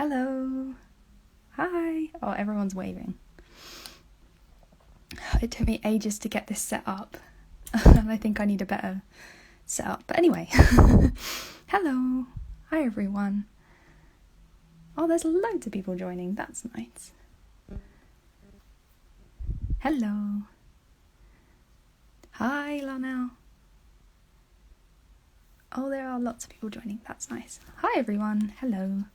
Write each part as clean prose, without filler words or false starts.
Hello. Hi. Oh, everyone's waving. It took me ages to get this set up. And I think I need a better setup. But anyway. Hello. Hi, everyone. Oh, there's loads of people joining. That's nice. Hello. Hi, Lanelle. Oh, there are lots of people joining. That's nice. Hi, everyone. Hello.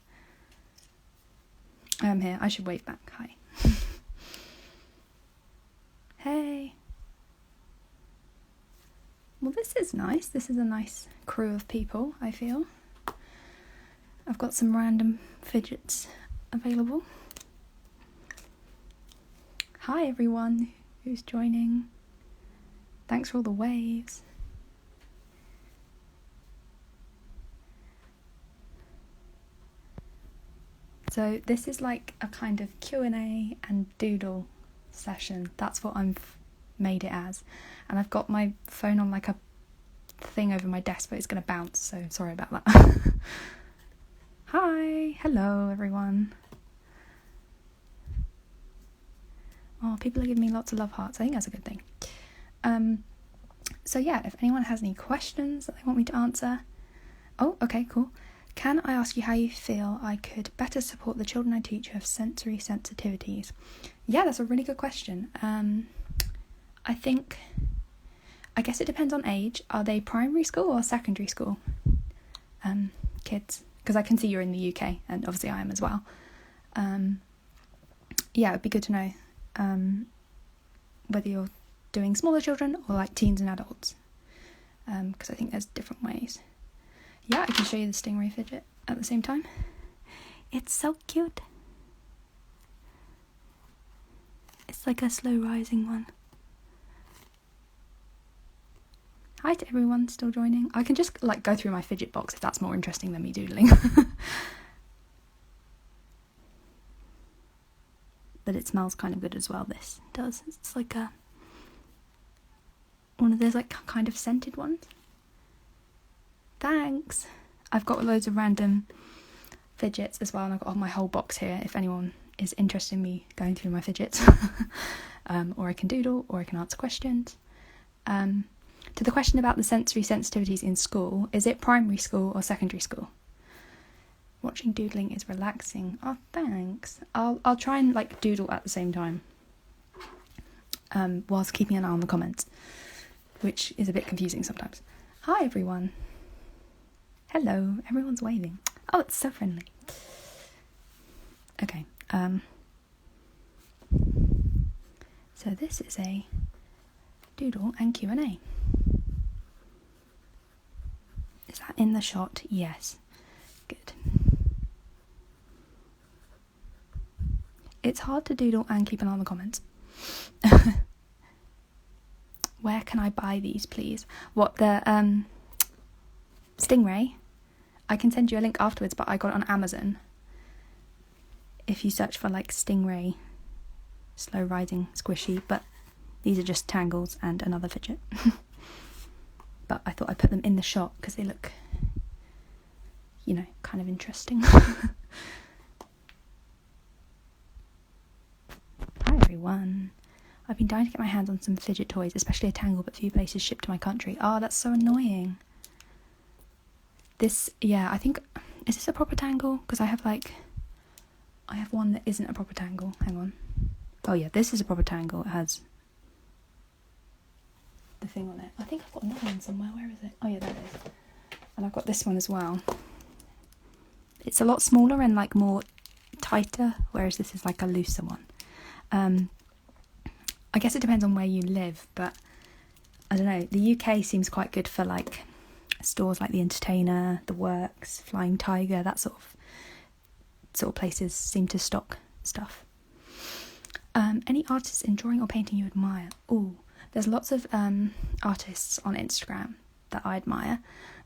I'm here. I should wave back. Hi. Hey. Well, this is nice. This is a nice crew of people, I feel. I've got some random fidgets available. Hi, everyone who's joining. Thanks for all the waves. So this is like a kind of Q&A and doodle session. That's what I've made it as. And I've got my phone on like a thing over my desk, but it's going to bounce, so sorry about that. Hi, hello everyone. Oh, people are giving me lots of love hearts. I think that's a good thing. So yeah, if anyone has any questions that they want me to answer. Oh, okay, cool. Can I ask you how you feel I could better support the children I teach who have sensory sensitivities? Yeah, that's a really good question. I guess it depends on age. Are they primary school or secondary school kids? Because I can see you're in the UK, and obviously I am as well. Yeah, it'd be good to know whether you're doing smaller children or like teens and adults. Because I think there's different ways. Yeah, I can show you the stingray fidget at the same time. It's so cute. It's like a slow rising one. Hi to everyone still joining. I can just like go through my fidget box if that's more interesting than me doodling. But it smells kind of good as well, this does. It's like one of those like kind of scented ones. Thanks. I've got loads of random fidgets as well, and I've got my whole box here if anyone is interested in me going through my fidgets. Or I can doodle, or I can answer questions. To the question about the sensory sensitivities in school, is it primary school or secondary school? Watching doodling is relaxing. Oh, thanks. I'll try and like doodle at the same time, whilst keeping an eye on the comments, which is a bit confusing sometimes. Hi everyone. Hello, everyone's waving. Oh, it's so friendly. Okay, so this is a doodle and Q&A. Is that in the shot? Yes. Good. It's hard to doodle and keep an eye on the comments. Where can I buy these, please? What, the stingray? I can send you a link afterwards, but I got it on Amazon. If you search for like stingray, slow rising squishy, but these are just tangles and another fidget. But I thought I'd put them in the shot because they look, kind of interesting. Hi everyone. I've been dying to get my hands on some fidget toys, especially a tangle, but few places shipped to my country. Oh, that's so annoying. I think, is this a proper tangle? Because I have one that isn't a proper tangle. Hang on. Oh yeah, this is a proper tangle. It has the thing on it. I think I've got another one somewhere. Where is it? Oh yeah, there it is. And I've got this one as well. It's a lot smaller and like more tighter, whereas this is like a looser one. I guess it depends on where you live, but I don't know. The UK seems quite good for like stores like The Entertainer, The Works, Flying Tiger, that sort of places seem to stock stuff. Any artists in drawing or painting you admire? Oh, there's lots of artists on Instagram that I admire.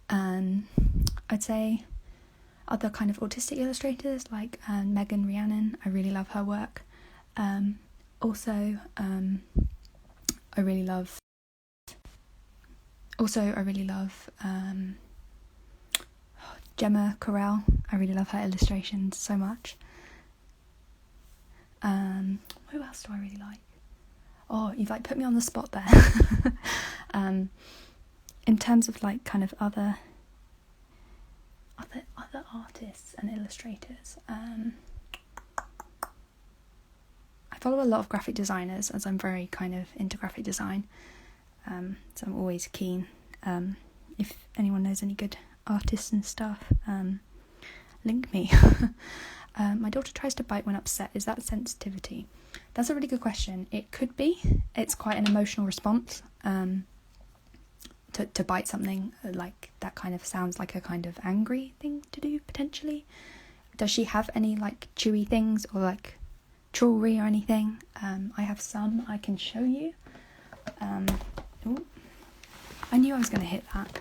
I'd say other kind of autistic illustrators like Megan Rhiannon. I really love her work. Also, I really love Gemma Corral. I really love her illustrations so much. Who else do I really like? Oh, you've like put me on the spot there. In terms of like kind of other artists and illustrators, I follow a lot of graphic designers, as I'm very kind of into graphic design, so I'm always keen. If anyone knows any good artists and stuff, link me. My daughter tries to bite when upset. Is that sensitivity? That's a really good question. It could be. It's quite an emotional response. To bite something like that kind of sounds like a kind of angry thing to do, potentially. Does she have any like chewy things or like jewelry or anything? I have some I can show you. Ooh, I knew I was going to hit that.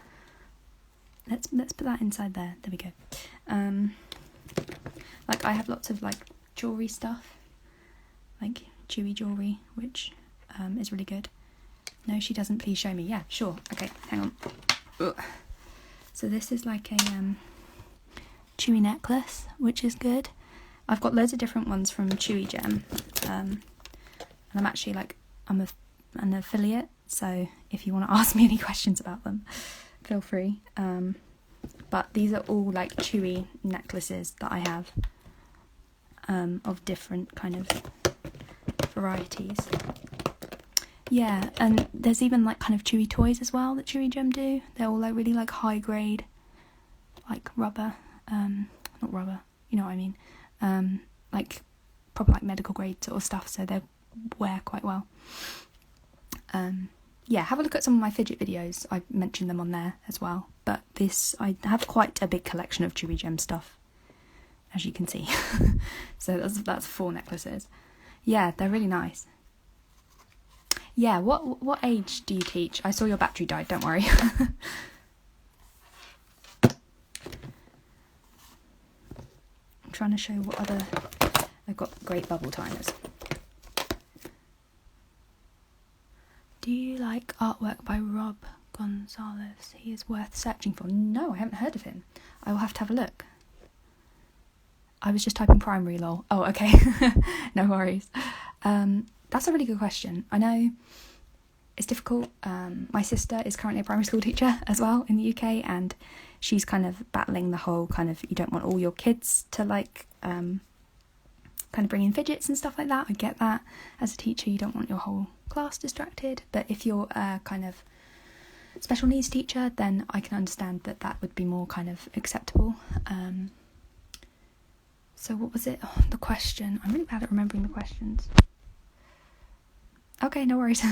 Let's put that inside there. There we go. Like I have lots of like jewelry stuff, like chewy jewelry, which is really good. No, she doesn't. Please show me. Yeah, sure. Okay, hang on. Ugh. So this is like a chewy necklace, which is good. I've got loads of different ones from Chewy Gem, and I'm actually like an affiliate. So if you want to ask me any questions about them, feel free. But these are all like chewy necklaces that I have, of different kind of varieties. Yeah, and there's even like kind of chewy toys as well that Chewy Gem do. They're all like really like high grade, like rubber, not rubber, you know what I mean, like proper like medical grade sort of stuff, so they wear quite well. Yeah, have a look at some of my fidget videos. I mentioned them on there as well. But I have quite a big collection of Chewy Gem stuff, as you can see. So that's 4 necklaces. Yeah, they're really nice. Yeah, what age do you teach? I saw your battery died, don't worry. I'm trying to show what other... I've got great bubble timers. Do you like artwork by Rob Gonzalez? He is worth searching for. No, I haven't heard of him. I will have to have a look. I was just typing primary lol. Oh, okay. No worries. That's a really good question. I know it's difficult. My sister is currently a primary school teacher as well in the UK, and she's kind of battling the whole kind of, you don't want all your kids to like kind of bring in fidgets and stuff like that. I get that. As a teacher, you don't want your whole class distracted, but if you're a kind of special needs teacher, then I can understand that would be more kind of acceptable. So what was it? Oh, the question. I'm really bad at remembering the questions. Okay, no worries.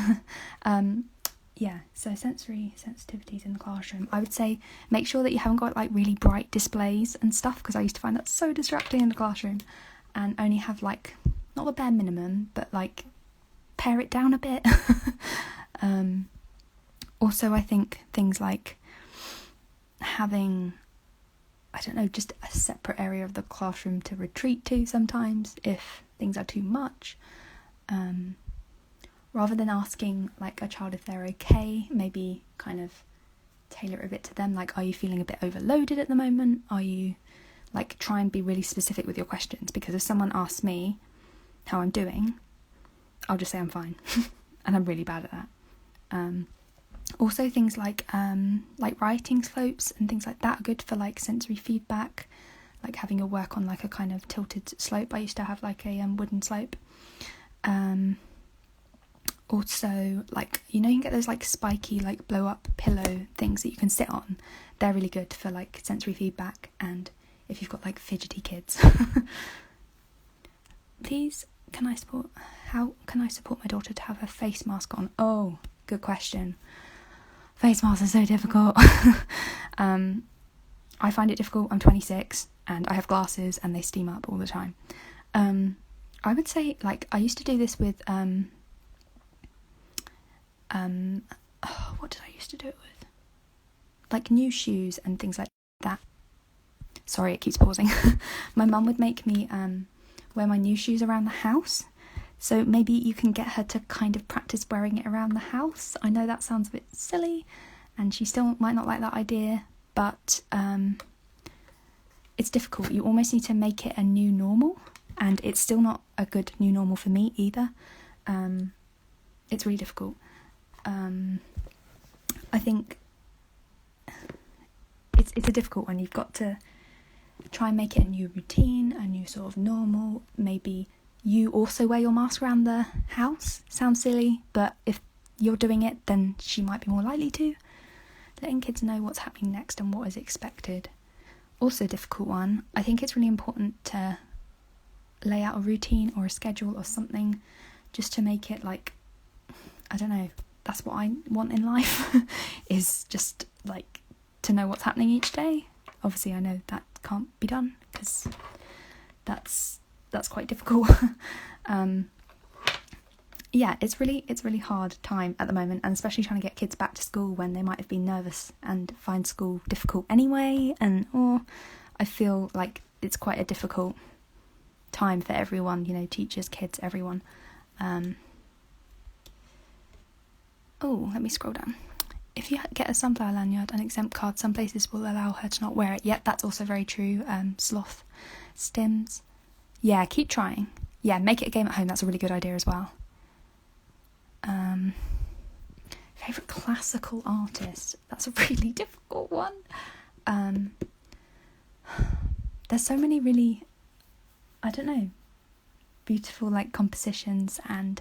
Yeah, so sensory sensitivities in the classroom. I would say make sure that you haven't got like really bright displays and stuff, because I used to find that so distracting in the classroom, and only have like, not the bare minimum, but like pare it down a bit. Also, I think things like having, I don't know, just a separate area of the classroom to retreat to sometimes if things are too much. Rather than asking like a child if they're okay, maybe kind of tailor it a bit to them. Like, are you feeling a bit overloaded at the moment? Are you, like, try and be really specific with your questions, because if someone asks me how I'm doing, I'll just say I'm fine. And I'm really bad at that. Also things like writing slopes and things like that are good for like sensory feedback, like having your work on like a kind of tilted slope. I used to have like a wooden slope. Also, like, you know, you can get those like spiky like blow up pillow things that you can sit on. They're really good for like sensory feedback, and if you've got like fidgety kids. Please, how can I support my daughter to have a face mask on? Oh, good question. Face masks are so difficult. I find it difficult. I'm 26 and I have glasses and they steam up all the time. I would say, like, I used to do this with what did I used to do it with? Like new shoes and things like that. Sorry, it keeps pausing. My mum would make me wear my new shoes around the house. So maybe you can get her to kind of practice wearing it around the house. I know that sounds a bit silly and she still might not like that idea, but it's difficult. You almost need to make it a new normal, and it's still not a good new normal for me either. It's really difficult. I think it's a difficult one. You've got to try and make it a new routine, a new sort of normal. Maybe you also wear your mask around the house. Sounds silly, but if you're doing it, then she might be more likely to. Letting kids know what's happening next and what is expected. Also a difficult one. I think it's really important to lay out a routine or a schedule or something, just to make it like, I don't know, that's what I want in life, is just like to know what's happening each day. Obviously I know that can't be done because that's quite difficult. Yeah, it's really hard time at the moment, and especially trying to get kids back to school when they might have been nervous and find school difficult anyway, and I feel like it's quite a difficult time for everyone, you know, teachers, kids, everyone. Let me scroll down. If you get a sunflower lanyard, an exempt card, some places will allow her to not wear it. Yep, that's also very true. Sloth stims. Yeah, keep trying. Yeah, make it a game at home. That's a really good idea as well. Favourite classical artist? That's a really difficult one. There's so many really, I don't know, beautiful like compositions, and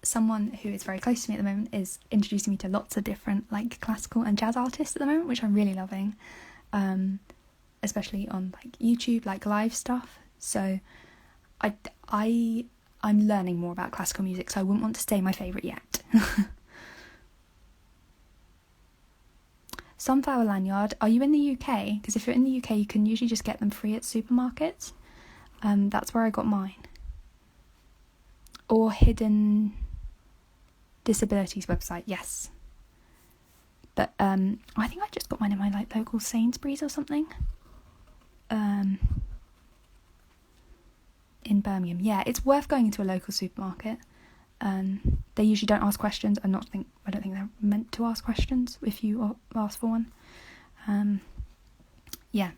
someone who is very close to me at the moment is introducing me to lots of different like classical and jazz artists at the moment, which I'm really loving, especially on like YouTube, like live stuff. So I'm learning more about classical music, so I wouldn't want to say my favourite yet. Sunflower lanyard, are you in the UK? Because if you're in the UK, you can usually just get them free at supermarkets. That's where I got mine. Or Hidden Disabilities website, yes. But I think I just got mine in my like local Sainsbury's or something. In Birmingham. Yeah, it's worth going into a local supermarket. They usually don't ask questions. I don't think they're meant to ask questions if you ask for one. Yeah.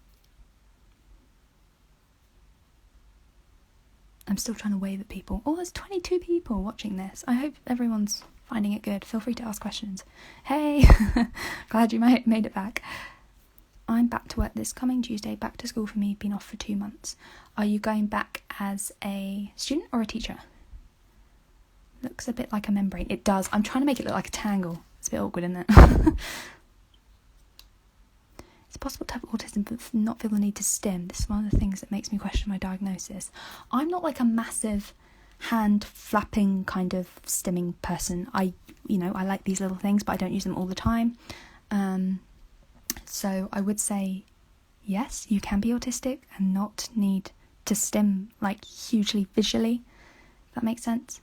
I'm still trying to wave at people. Oh, there's 22 people watching this. I hope everyone's finding it good. Feel free to ask questions. Hey, glad you made it back. I'm back to work this coming Tuesday. Back to school for me. Been off for 2 months. Are you going back as a student or a teacher? Looks a bit like a membrane. It does. I'm trying to make it look like a tangle. It's a bit awkward, isn't it? It's possible to have autism but not feel the need to stim. This is one of the things that makes me question my diagnosis. I'm not like a massive hand flapping kind of stimming person. I like these little things, but I don't use them all the time. So I would say yes, you can be autistic and not need to stim like hugely visually, if that makes sense.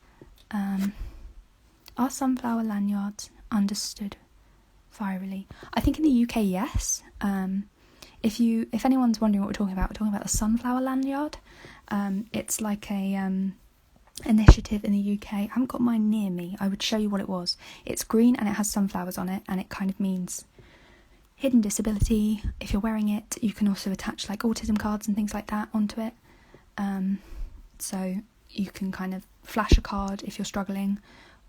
Are sunflower lanyards understood virally? I think in the UK, yes. If anyone's wondering what we're talking about the sunflower lanyard. It's like a initiative in the UK. I haven't got mine near me. I would show you what it was. It's green and it has sunflowers on it, and it kind of means hidden disability. If you're wearing it, you can also attach like autism cards and things like that onto it. So you can kind of flash a card if you're struggling,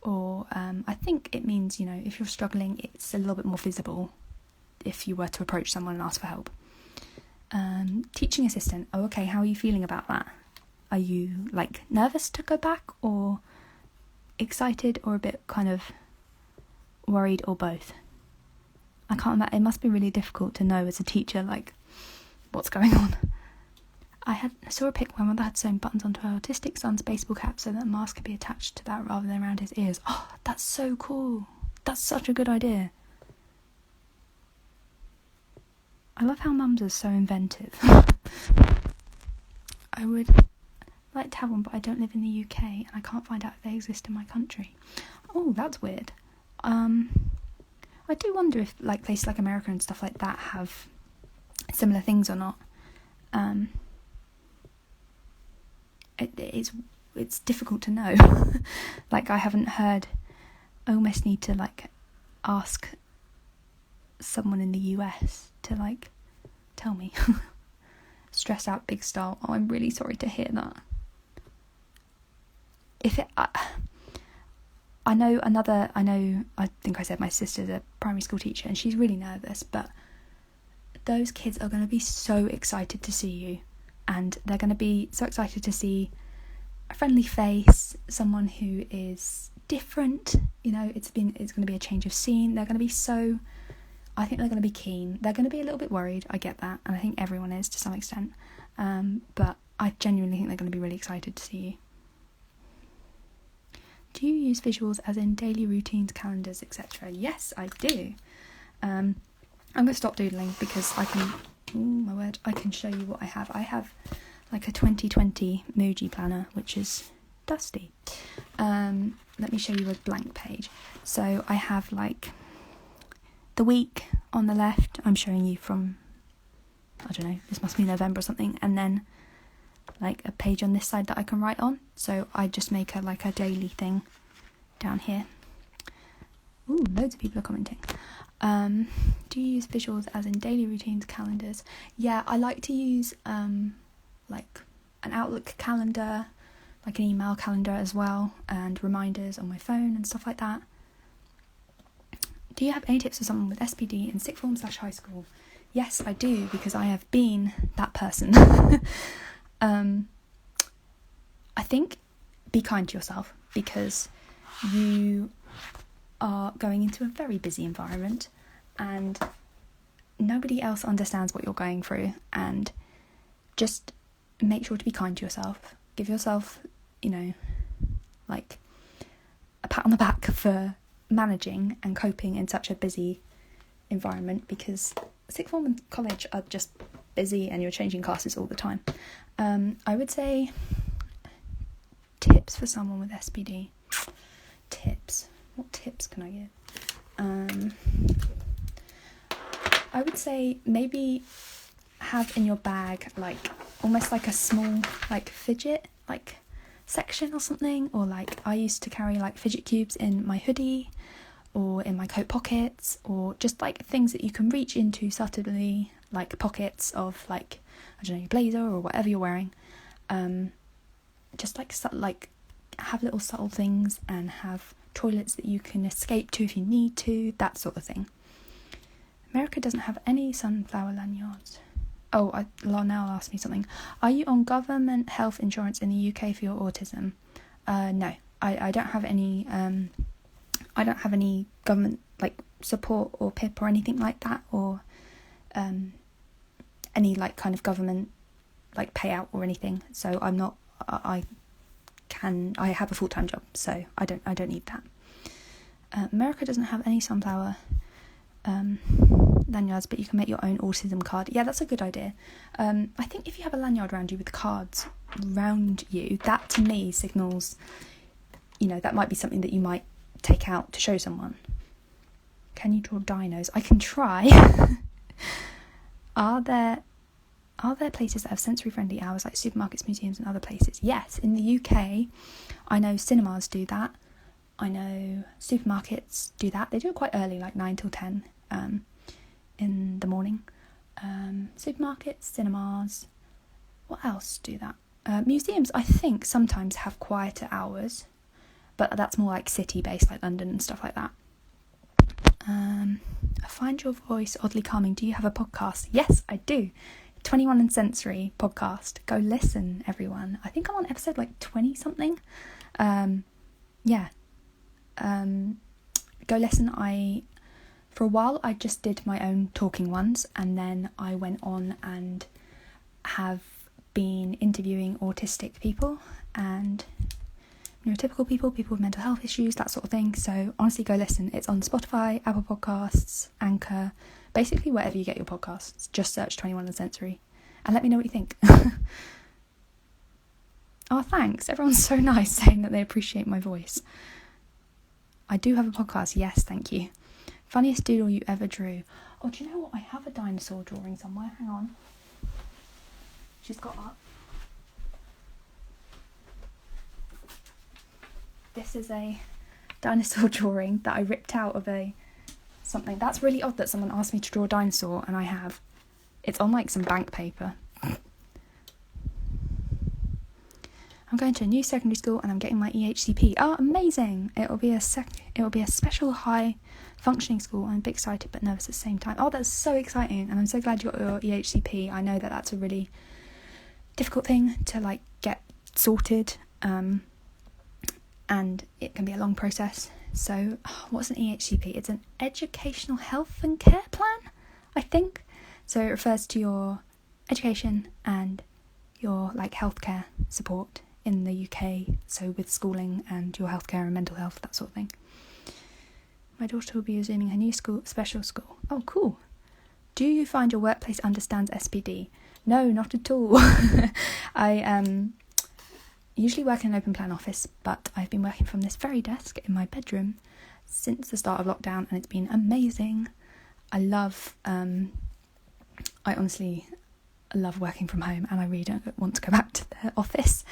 or I think it means, if you're struggling, it's a little bit more visible if you were to approach someone and ask for help. Teaching assistant. Oh, okay. How are you feeling about that? Are you like nervous to go back, or excited, or a bit kind of worried, or both? I can't imagine. It must be really difficult to know as a teacher, like, what's going on. I saw a pic where my mother had sewn buttons onto her autistic son's baseball cap so that a mask could be attached to that rather than around his ears. Oh, that's so cool. That's such a good idea. I love how mums are so inventive. I would like to have one, but I don't live in the UK and I can't find out if they exist in my country. Oh, that's weird. I do wonder if like places like America and stuff like that have similar things or not. It's difficult to know. Like, I haven't heard. I almost need to like ask someone in the US to like tell me. Stressed out big style. Oh, I'm really sorry to hear that. I think I said my sister's a primary school teacher and she's really nervous, but those kids are going to be so excited to see you, and they're going to be so excited to see a friendly face, someone who is different. It's going to be a change of scene. They're going to be so, I think they're going to be keen. They're going to be a little bit worried, I get that, and I think everyone is to some extent, but I genuinely think they're going to be really excited to see you. Do you use visuals as in daily routines, calendars, etc.? Yes, I do. I'm going to stop doodling because I can show you what I have. I have like a 2020 Muji planner, which is dusty. Let me show you a blank page. So I have like the week on the left. I'm showing you from, I don't know, this must be November or something. And then like a page on this side that I can write on. So I just make a daily thing down here. Ooh, loads of people are commenting. Do you use visuals as in daily routines, calendars? Yeah, I like to use like an Outlook calendar, like an email calendar as well, and reminders on my phone and stuff like that. Do you have any tips for someone with SPD in sixth form / high school? Yes, I do, because I have been that person. I think be kind to yourself, because you are going into a very busy environment and nobody else understands what you're going through, and just make sure to be kind to yourself. Give yourself, like a pat on the back for managing and coping in such a busy environment, because sixth form and college are just busy and you're changing classes all the time. I would say tips for someone with SPD. Tips. What tips can I give? I would say maybe have in your bag like almost like a small like fidget like section or something, or like I used to carry like fidget cubes in my hoodie or in my coat pockets, or just like things that you can reach into subtly, like pockets of like, I don't know, your blazer or whatever you're wearing. Just like have little subtle things, and have toilets that you can escape to if you need to, that sort of thing. America doesn't have any sunflower lanyards. Oh, now ask me something. Are you on government health insurance in the UK for your autism? No, I don't have any. I don't have any government like support or PIP or anything like that, or any like kind of government like payout or anything. So I'm not. I have a full-time job, so I don't need that. America doesn't have any sunflower lanyards, but you can make your own autism card. Yeah, that's a good idea. I think if you have a lanyard around you with cards around you, that to me signals, that might be something that you might take out to show someone. Can you draw dinos? I can try. Are there places that have sensory friendly hours like supermarkets, museums and other places? Yes, in the UK I know cinemas do that. I know supermarkets do that. They do it quite early, like 9 till 10 in the morning. Supermarkets, cinemas, what else do that? Museums I think sometimes have quieter hours, but that's more like city based, like London and stuff like that. I find your voice oddly calming. Do you have a podcast? Yes, I do. 21andsensory podcast. Go listen, everyone. I think I'm on episode like 20 something. Yeah. Go listen. For a while I just did my own talking ones, and then I went on and have been interviewing autistic people and neurotypical people with mental health issues, that sort of thing. So honestly, go listen. It's on Spotify, Apple Podcasts, Anchor, basically wherever you get your podcasts. Just search 21andsensory and let me know what you think. Oh, thanks. Everyone's so nice saying that they appreciate my voice. I do have a podcast. Yes, thank you. Funniest doodle you ever drew? Oh, do you know what? I have a dinosaur drawing somewhere. Hang on. She's got up. This is a dinosaur drawing that I ripped out of a something. That's really odd that someone asked me to draw a dinosaur and I have. It's on like some bank paper. I'm going to a new secondary school and I'm getting my EHCP. Oh, amazing! It'll be a special high functioning school. I'm a bit excited but nervous at the same time. Oh, that's so exciting, and I'm so glad you got your EHCP. I know that that's a really difficult thing to like get sorted, and it can be a long process. So, what's an EHCP? It's an educational health and care plan, I think. So it refers to your education and your like healthcare support in the UK, so with schooling and your healthcare and mental health, that sort of thing. My daughter will be resuming her new special school. Oh, cool. Do you find your workplace understands SPD? No, not at all. I usually work in an open plan office, but I've been working from this very desk in my bedroom since the start of lockdown, and it's been amazing. I honestly love working from home, and I really don't want to go back to the office.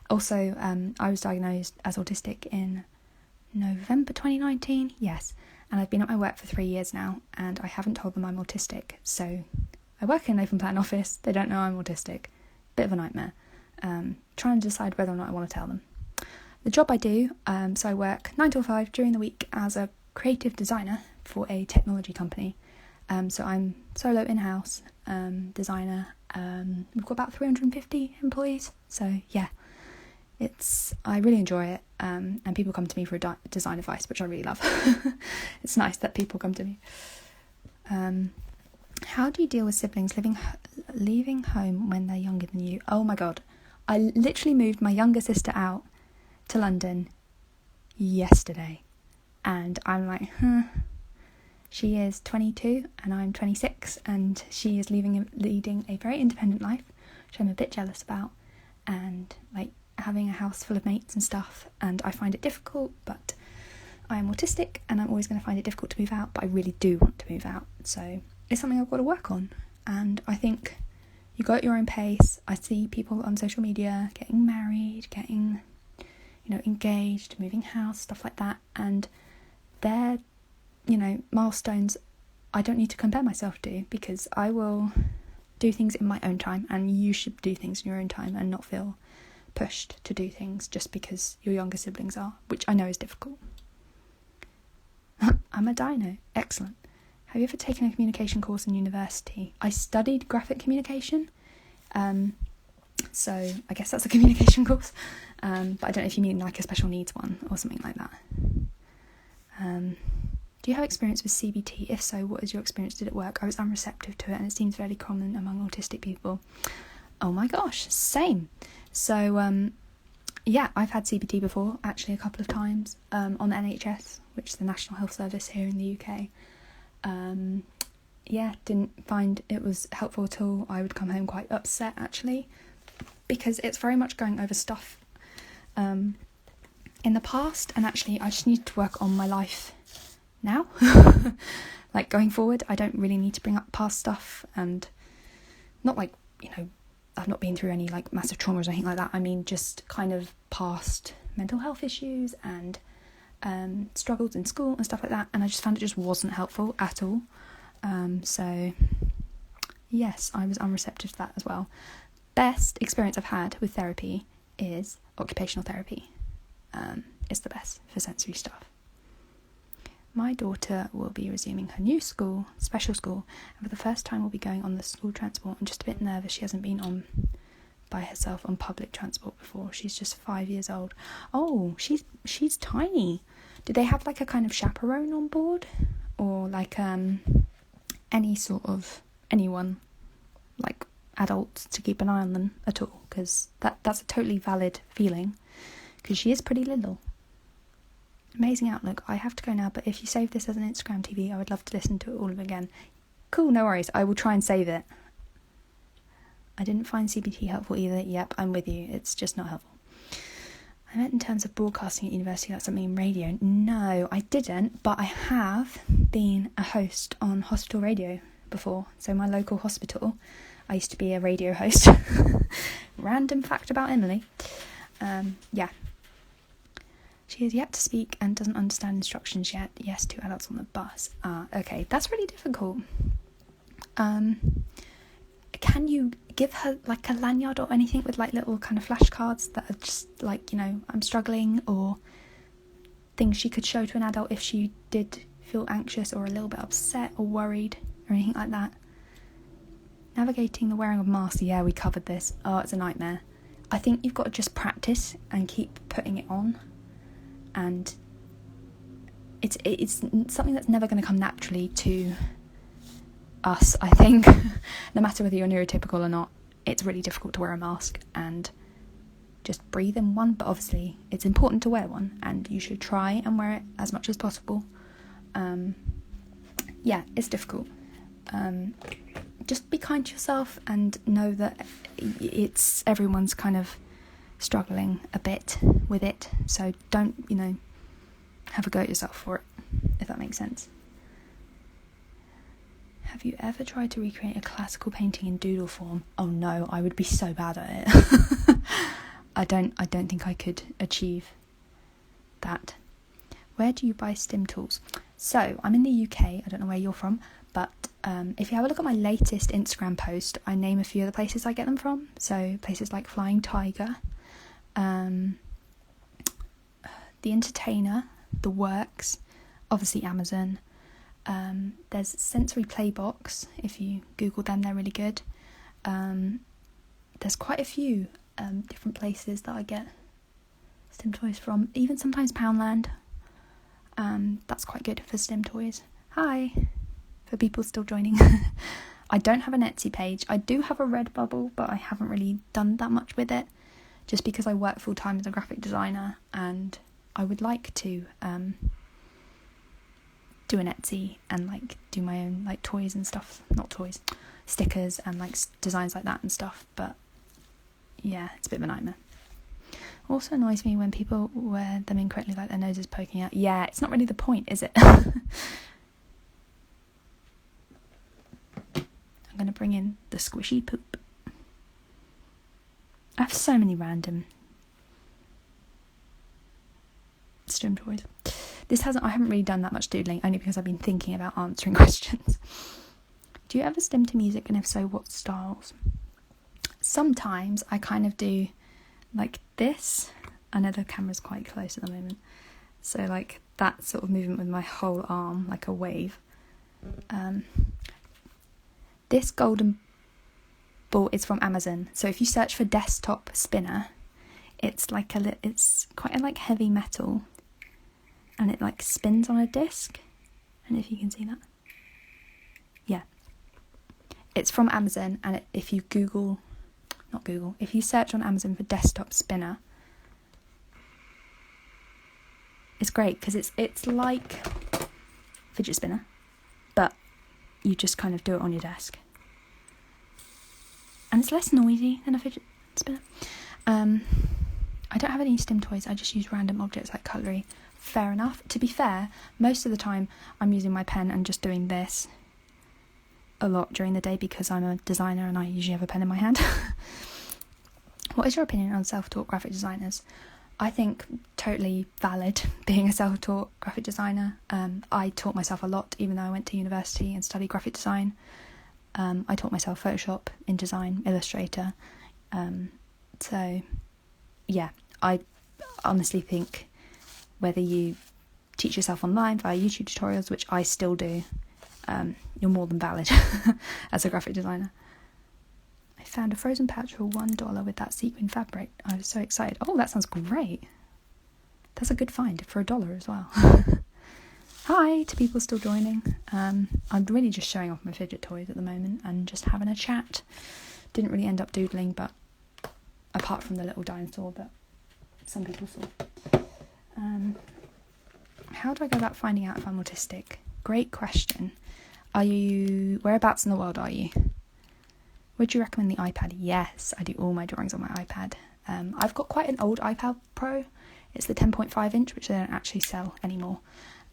Also, I was diagnosed as autistic in November 2019, yes, and I've been at my work for 3 years now, and I haven't told them I'm autistic. So I work in an open plan office, they don't know I'm autistic. Bit of a nightmare. Trying to decide whether or not I want to tell them. The job I do, so I work 9 till 5 during the week as a creative designer for a technology company. So I'm solo in-house designer. We've got about 350 employees, so yeah, I really enjoy it, and people come to me for design advice, which I really love. It's nice that people come to me. How do you deal with siblings leaving home when they're younger than you? Oh my god, I literally moved my younger sister out to London yesterday, and I'm like, She is 22 and I'm 26, and she is leading a very independent life, which I'm a bit jealous about, and like having a house full of mates and stuff, and I find it difficult, but I am autistic and I'm always going to find it difficult to move out, but I really do want to move out, so it's something I've got to work on. And I think you go at your own pace. I see people on social media getting married, getting, engaged, moving house, stuff like that, and they're milestones I don't need to compare myself to, because I will do things in my own time, and you should do things in your own time and not feel pushed to do things just because your younger siblings are, which I know is difficult. I'm a dino. Excellent. Have you ever taken a communication course in university? I studied graphic communication, so I guess that's a communication course, but I don't know if you mean like a special needs one or something like that. Do you have experience with CBT? If so, what is your experience? Did it work? I was unreceptive to it, and it seems fairly common among autistic people. Oh my gosh, same. So, yeah, I've had CBT before, actually a couple of times, on the NHS, which is the National Health Service here in the UK. Yeah, didn't find it was helpful at all. I would come home quite upset, actually, because it's very much going over stuff in the past, and actually I just need to work on my life now. Like going forward, I don't really need to bring up past stuff, and not like, I've not been through any like massive traumas or anything like that. I mean, just kind of past mental health issues and struggles in school and stuff like that, and I just found it just wasn't helpful at all. So yes, I was unreceptive to that as well. Best experience I've had with therapy is occupational therapy. It's the best for sensory stuff. My daughter will be resuming her new school, special school, and for the first time will be going on the school transport. I'm just a bit nervous. She hasn't been on by herself on public transport before. She's just 5 years old. Oh, she's tiny. Do they have like a kind of chaperone on board, or like anyone like adults to keep an eye on them at all? Because that's a totally valid feeling, because she is pretty little. Amazing outlook. I have to go now, but if you save this as an Instagram TV, I would love to listen to it all again. Cool, no worries. I will try and save it. I didn't find CBT helpful either. Yep, I'm with you. It's just not helpful. I meant in terms of broadcasting at university, that's something in radio. No, I didn't, but I have been a host on hospital radio before. So my local hospital, I used to be a radio host. Random fact about Emily. Yeah. She is yet to speak and doesn't understand instructions yet. Yes, 2 adults on the bus. Okay, that's really difficult. Can you give her like a lanyard or anything with like little kind of flashcards that are just like, you know, I'm struggling, or things she could show to an adult if she did feel anxious or a little bit upset or worried or anything like that? Navigating the wearing of masks. Yeah, we covered this. Oh, it's a nightmare. I think you've got to just practice and keep putting it on, and it's something that's never going to come naturally to us, I think. No matter whether you're neurotypical or not, it's really difficult to wear a mask and just breathe in one, but obviously it's important to wear one and you should try and wear it as much as possible. Yeah, it's difficult. Just be kind to yourself and know that it's everyone's kind of struggling a bit with it, so don't, you know, have a go at yourself for it, if that makes sense. Have you ever tried to recreate a classical painting in doodle form? Oh no, I would be so bad at it. I don't think I could achieve that. Where do you buy stim tools? So I'm in the UK, I don't know where you're from, but if you have a look at my latest Instagram post, I name a few of the places I get them from. So places like Flying Tiger, The Entertainer, The Works, obviously Amazon. There's Sensory Playbox, if you Google them, they're really good. There's quite a few different places that I get stim toys from, even sometimes Poundland. That's quite good for stim toys. Hi, for people still joining. I don't have an Etsy page. I do have a Redbubble, but I haven't really done that much with it, just because I work full time as a graphic designer, and I would like to do an Etsy and like do my own like toys and stuff, not toys, stickers and like designs like that and stuff, but yeah, it's a bit of a nightmare. Also annoys me when people wear them incorrectly, like their nose is poking out. Yeah, it's not really the point, is it? I'm going to bring in the squishy poop. I have so many random stim toys. I haven't really done that much doodling, only because I've been thinking about answering questions. Do you ever stim to music, and if so, what styles? Sometimes I kind of do like this. I know the camera's quite close at the moment, so like that sort of movement with my whole arm, like a wave. This golden ball is from Amazon, so if you search for desktop spinner, it's like it's quite a like heavy metal, and it like spins on a disc. And if you can see that, yeah, it's from Amazon. And if you if you search on Amazon for desktop spinner, it's great because it's like fidget spinner, but you just kind of do it on your desk, and it's less noisy than a fidget spinner. I don't have any stim toys. I just use random objects like cutlery. Fair enough. To be fair, most of the time I'm using my pen and just doing this a lot during the day, because I'm a designer and I usually have a pen in my hand. What is your opinion on self-taught graphic designers? I think totally valid being a self-taught graphic designer. I taught myself a lot, even though I went to university and studied graphic design. I taught myself Photoshop, InDesign, Illustrator. So yeah, I honestly think whether you teach yourself online via YouTube tutorials, which I still do, you're more than valid as a graphic designer. I found a frozen patch for $1 with that sequin fabric. I was so excited. Oh, that sounds great. That's a good find for $1 as well. Hi to people still joining. I'm really just showing off my fidget toys at the moment and just having a chat. Didn't really end up doodling, but apart from the little dinosaur that some people saw. How do I go about finding out if I'm autistic? Great question. Whereabouts in the world are you? Would you recommend the iPad? Yes, I do all my drawings on my iPad. I've got quite an old iPad Pro. It's the 10.5 inch, which they don't actually sell anymore.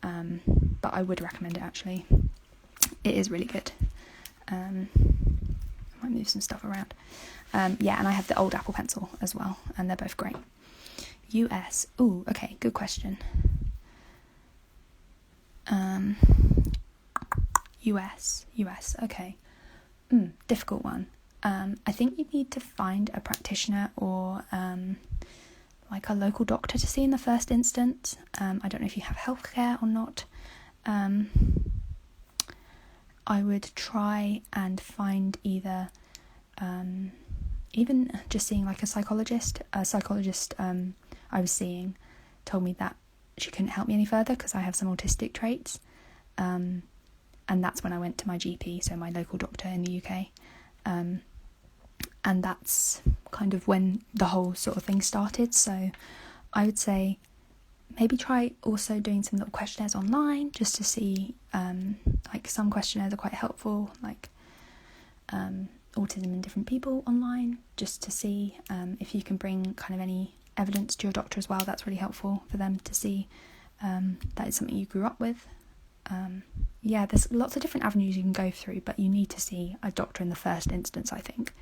But I would recommend it, actually. It is really good. I might move some stuff around. Yeah, and I have the old Apple Pencil as well, and they're both great. US. Ooh, okay, good question. US, okay. Difficult one. I think you need to find a practitioner or like a local doctor to see in the first instance. I don't know if you have healthcare or not. I would try and find either even just seeing like a psychologist. A psychologist I was seeing told me that she couldn't help me any further because I have some autistic traits, and that's when I went to my GP, so my local doctor in the UK, and that's kind of when the whole sort of thing started. So I would say maybe try also doing some little questionnaires online just to see, like some questionnaires are quite helpful, like autism in different people online, just to see if you can bring kind of any evidence to your doctor as well. That's really helpful for them to see that it's something you grew up with. There's lots of different avenues you can go through, but you need to see a doctor in the first instance, I think.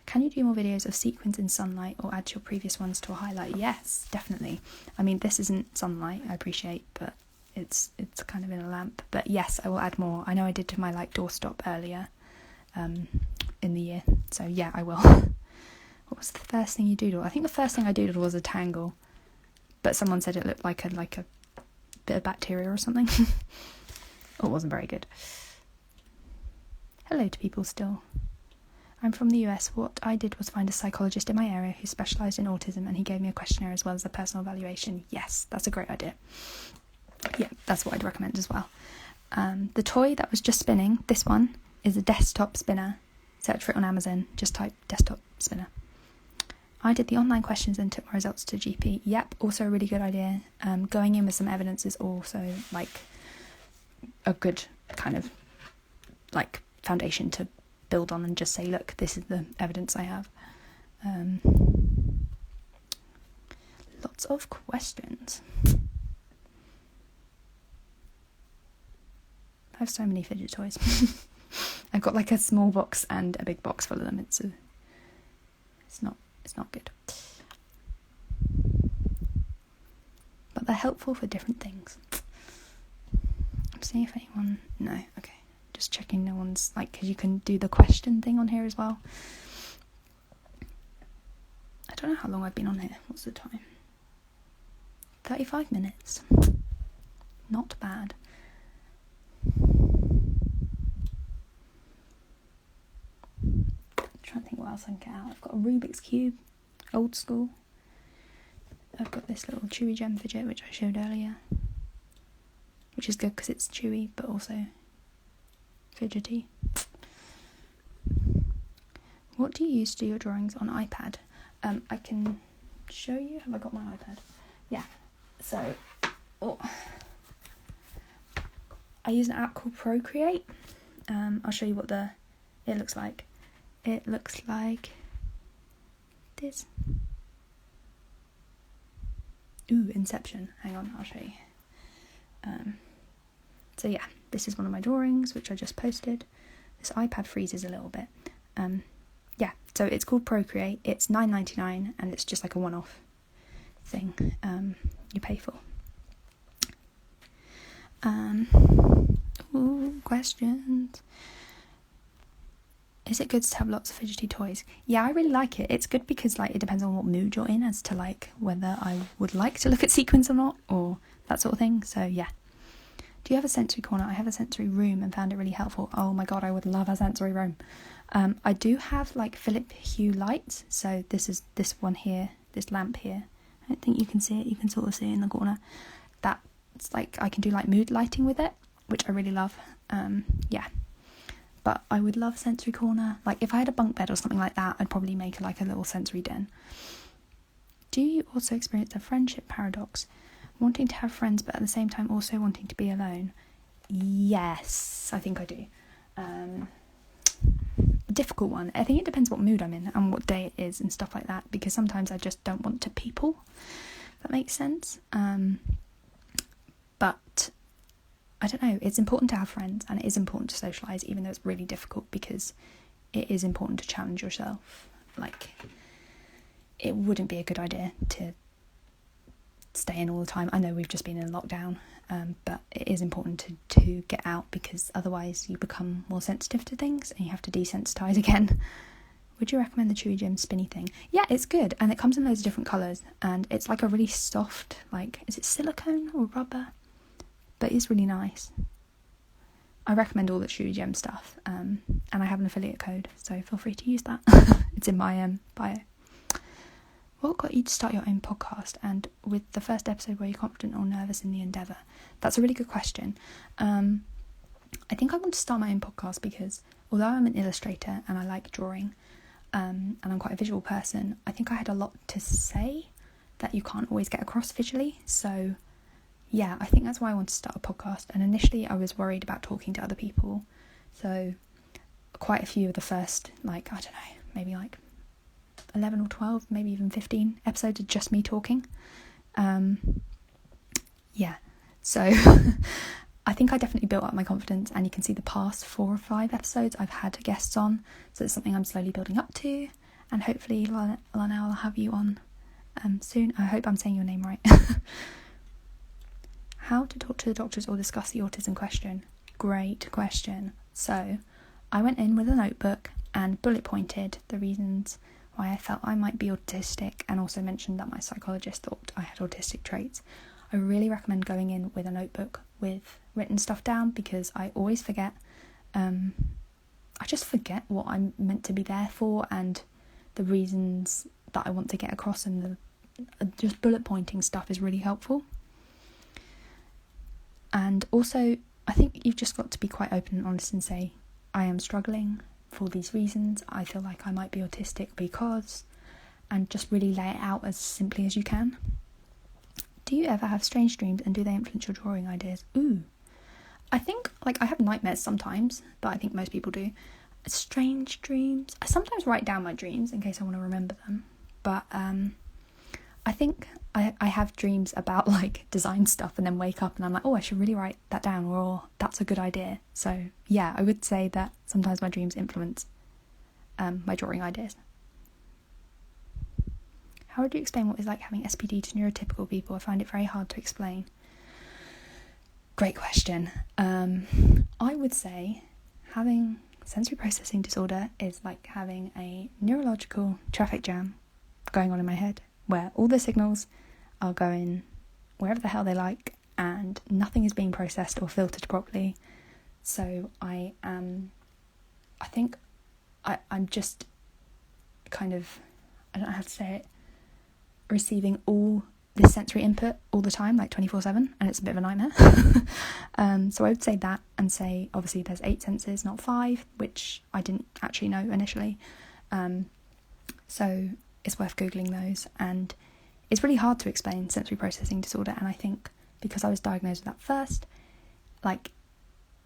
Can you do more videos of sequins in sunlight or add your previous ones to a highlight? Yes, definitely. I mean, this isn't sunlight, I appreciate, but it's kind of in a lamp. But yes, I will add more. I know I did to my like doorstop earlier in the year, so yeah, I will. What was the first thing you doodled? I think the first thing I doodled was a tangle, but someone said it looked like a bit of bacteria or something. Oh, it wasn't very good. Hello to people still. I'm from the US. What I did was find a psychologist in my area who specialised in autism, and he gave me a questionnaire as well as a personal evaluation. Yes, that's a great idea. Yeah, that's what I'd recommend as well. The toy that was just spinning, this one, is a desktop spinner. Search for it on Amazon. Just type desktop spinner. I did the online questions and took my results to GP. Yep, also a really good idea. Going in with some evidence is also like a good kind of like foundation to build on and just say, look, this is the evidence I have. Lots of questions. I have so many fidget toys. I've got like a small box and a big box full of them. It's not good. But they're helpful for different things. I'm seeing if anyone... No, okay. Just checking no one's... like, because you can do the question thing on here as well. I don't know how long I've been on here. What's the time? 35 minutes. Not bad. Trying to think what else I can get out. I've got a Rubik's Cube, old school. I've got this little chewy gem fidget which I showed earlier, which is good because it's chewy but also fidgety. What do you use to do your drawings on iPad? I can show you. Have I got my iPad? Yeah. So, I use an app called Procreate. I'll show you what it looks like. It looks like this. Ooh, Inception. Hang on, I'll show you. So yeah, this is one of my drawings, which I just posted. This iPad freezes a little bit. Yeah, so it's called Procreate. It's $9.99 and it's just like a one-off thing you pay for. Ooh, questions. Is it good to have lots of fidgety toys? Yeah, I really like it. It's good because like it depends on what mood you're in as to like whether I would like to look at sequins or not, or that sort of thing. So yeah. Do you have a sensory corner? I have a sensory room and found it really helpful. Oh my god, I would love a sensory room. I do have like Philip Hue lights. So this is this one here, this lamp here. I don't think you can see it. You can sort of see it in the corner. That's like I can do like mood lighting with it, which I really love. Yeah. But I would love sensory corner. Like if I had a bunk bed or something like that, I'd probably make like a little sensory den. Do you also experience the friendship paradox? Wanting to have friends but at the same time also wanting to be alone? Yes, I think I do. A difficult one. I think it depends what mood I'm in and what day it is and stuff like that, because sometimes I just don't want to people. If that makes sense. But I don't know, it's important to have friends and it is important to socialise, even though it's really difficult, because it is important to challenge yourself. Like, it wouldn't be a good idea to stay in all the time. I know we've just been in lockdown, but it is important to get out, because otherwise you become more sensitive to things and you have to desensitize again. Would you recommend the Chewy Gym spinny thing? Yeah, it's good, and it comes in loads of different colours, and it's like a really soft, like, is it silicone or rubber? But it's really nice. I recommend all the Chewy Gym stuff, and I have an affiliate code, so feel free to use that. It's in my bio. What got you to start your own podcast, and with the first episode, were you confident or nervous in the endeavour? That's a really good question. I think I want to start my own podcast because although I'm an illustrator and I like drawing, and I'm quite a visual person, I think I had a lot to say that you can't always get across visually. So yeah, I think that's why I want to start a podcast. And initially I was worried about talking to other people, so quite a few of the first, like, I don't know, maybe like 11 or 12, maybe even 15 episodes of just me talking. Yeah, so I think I definitely built up my confidence, and you can see the past 4 or 5 episodes I've had guests on, so it's something I'm slowly building up to, and hopefully Lana, I'll have you on soon. I hope I'm saying your name right. How to talk to the doctors or discuss the autism question? Great question. So I went in with a notebook and bullet pointed the reasons why I felt I might be autistic, and also mentioned that my psychologist thought I had autistic traits. I really recommend going in with a notebook with written stuff down, because I always forget. I just forget what I'm meant to be there for and the reasons that I want to get across, and just bullet pointing stuff is really helpful. And also, I think you've just got to be quite open and honest and say, I am struggling for these reasons, I feel like I might be autistic because, and just really lay it out as simply as you can. Do you ever have strange dreams, and do they influence your drawing ideas? I think, like, I have nightmares sometimes, but I think most people do. Strange dreams, I sometimes write down my dreams in case I want to remember them, but I think I have dreams about, like, design stuff, and then wake up and I'm like, oh, I should really write that down, or that's a good idea. So yeah, I would say that sometimes my dreams influence my drawing ideas. How would you explain what it's like having SPD to neurotypical people? I find it very hard to explain. Great question. I would say having sensory processing disorder is like having a neurological traffic jam going on in my head, where all the signals are going wherever the hell they like, and nothing is being processed or filtered properly. So I'm just kind of, I don't know how to say it, receiving all this sensory input all the time, like 24/7, and it's a bit of a nightmare. So I would say that, and say obviously there's 8 senses, not 5, which I didn't actually know initially. So it's worth googling those, and it's really hard to explain sensory processing disorder, and I think because I was diagnosed with that first, like,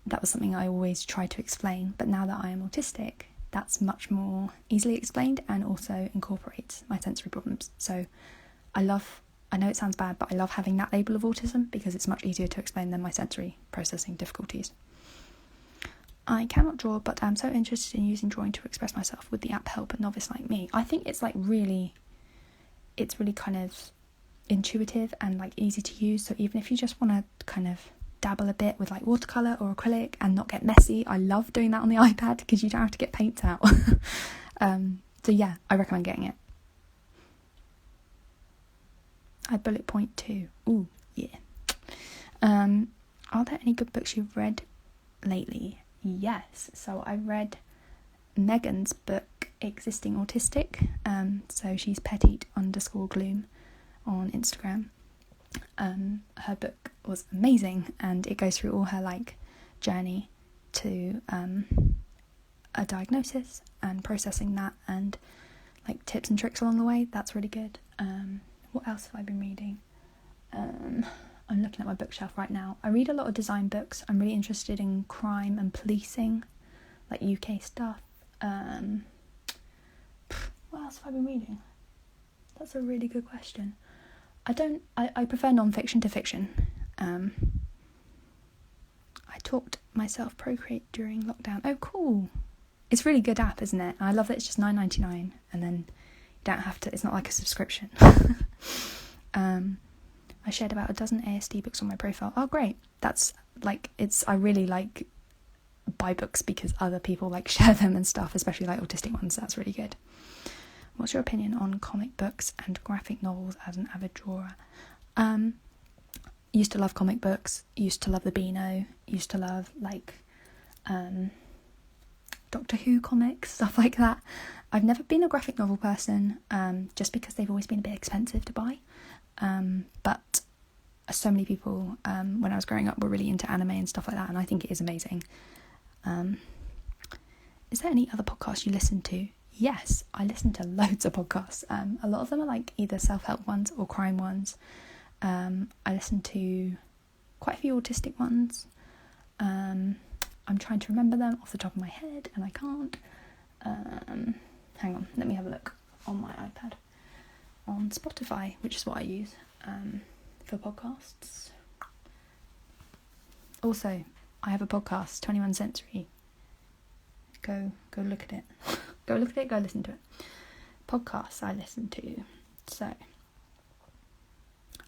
that was something I always tried to explain, but now that I am autistic, that's much more easily explained and also incorporates my sensory problems. So I know it sounds bad, but I love having that label of autism because it's much easier to explain than my sensory processing difficulties. I cannot draw, but I'm so interested in using drawing to express myself. Would the app help a novice like me? I think it's really kind of intuitive and like easy to use. So even if you just want to kind of dabble a bit with like watercolour or acrylic and not get messy, I love doing that on the iPad because you don't have to get paints out. So yeah, I recommend getting it. I bullet point too. Ooh, yeah. Are there any good books you've read lately? Yes. So I read Megan's book, Existing Autistic. So she's petite_gloom on Instagram. Her book was amazing, and it goes through all her like journey to a diagnosis and processing that, and like tips and tricks along the way. That's really good. What else have I been reading? I'm looking at my bookshelf right now. I read a lot of design books. I'm really interested in crime and policing, like UK stuff. What else have I been reading? That's a really good question. I prefer non-fiction to fiction. I taught myself Procreate during lockdown. Oh, cool. It's a really good app, isn't it? I love that it's just $9.99, and then you don't have to, it's not like a subscription. I I shared about 12 ASD books on my profile. Oh, great. That's like, I really like buy books because other people like share them and stuff, especially like autistic ones. That's really good. What's your opinion on comic books and graphic novels as an avid drawer? Used to love comic books, used to love the Beano, used to love like Doctor Who comics, stuff like that. I've never been a graphic novel person, just because they've always been a bit expensive to buy. But so many people when I was growing up were really into anime and stuff like that, and I think it is amazing. Is there any other podcasts you listen to? Yes, I listen to loads of podcasts. A lot of them are like either self-help ones or crime ones. I listen to quite a few autistic ones. I'm trying to remember them off the top of my head and I can't. Hang on, let me have a look on my iPad. On Spotify, which is what I use for podcasts. Also, I have a podcast, 21andsensory. Go look at it. Go look at it, go listen to it. Podcasts I listen to. So,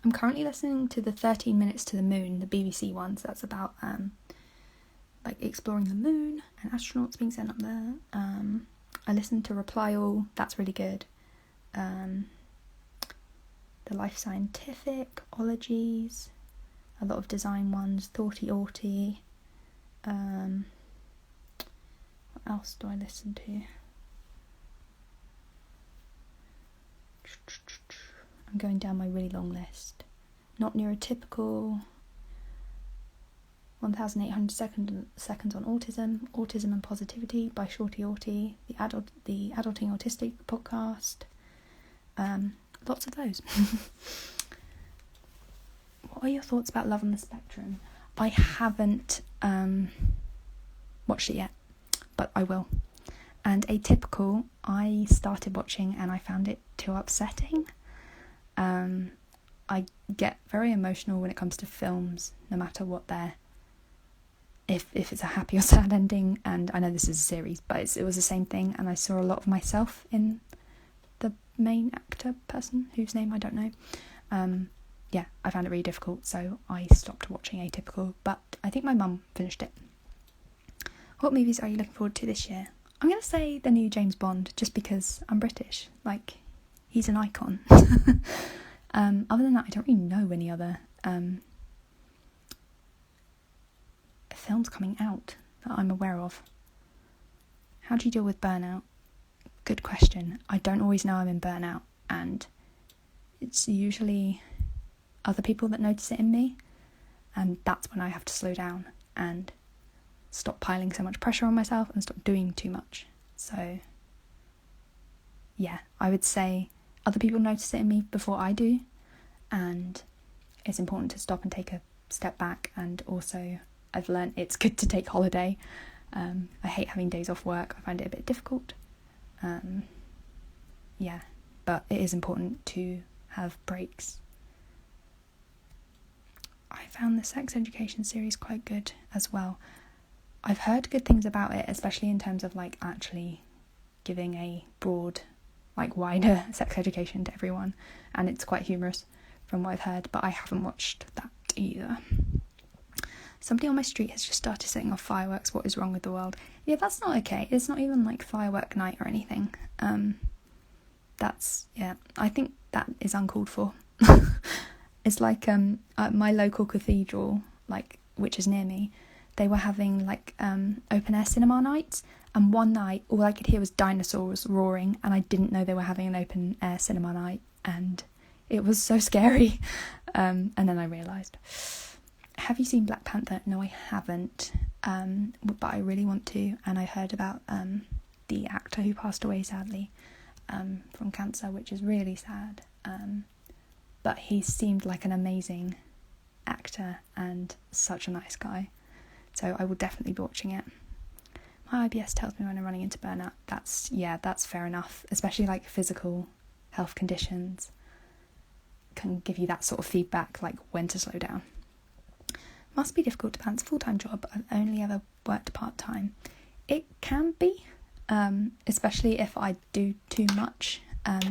I'm currently listening to the 13 Minutes to the Moon, the BBC ones. That's about like exploring the moon and astronauts being sent up there. I listen to Reply All, that's really good. The Life Scientific, Ologies, a lot of design ones, Thoughty Aughty. What else do I listen to? I'm going down my really long list. Not Neurotypical, 1800 seconds on autism, Autism and Positivity by Shorty Aughty, the Adulting Autistic podcast. Lots of those. What are your thoughts about Love on the Spectrum? I haven't watched it yet, but I will. And Atypical, I started watching and I found it too upsetting. I get very emotional when it comes to films, no matter what they're, if it's a happy or sad ending. And I know this is a series, but it was the same thing, and I saw a lot of myself in the main actor person whose name I don't know. Yeah, I found it really difficult, so I stopped watching Atypical, but I think my mum finished it. What movies are you looking forward to this year? I'm going to say the new James Bond, just because I'm British. Like, he's an icon. Other than that, I don't really know any other films coming out that I'm aware of. How do you deal with burnout? Good question. I don't always know I'm in burnout, and it's usually other people that notice it in me, and that's when I have to slow down and stop piling so much pressure on myself and stop doing too much. So yeah, I would say other people notice it in me before I do, and it's important to stop and take a step back. And also I've learnt it's good to take holiday. I hate having days off work. I find it a bit difficult. Yeah, but it is important to have breaks. I found the sex education series quite good as well. I've heard good things about it, especially in terms of like actually giving a broad, like wider sex education to everyone, and it's quite humorous from what I've heard, but I haven't watched that either. Somebody on my street has just started setting off fireworks. What is wrong with the world? Yeah, that's not okay. It's not even like firework night or anything. I think that is uncalled for. It's like at my local cathedral, like, which is near me, they were having like open air cinema nights, and one night all I could hear was dinosaurs roaring, and I didn't know they were having an open air cinema night, and it was so scary. And then I realised. Have you seen Black Panther? No, I haven't, but I really want to. And I heard about the actor who passed away sadly from cancer, which is really sad. But he seemed like an amazing actor and such a nice guy. So I will definitely be watching it. My IBS tells me when I'm running into burnout. That's fair enough. Especially like physical health conditions can give you that sort of feedback, like when to slow down. Must be difficult to balance a full-time job. I've only ever worked part-time. It can be, especially if I do too much,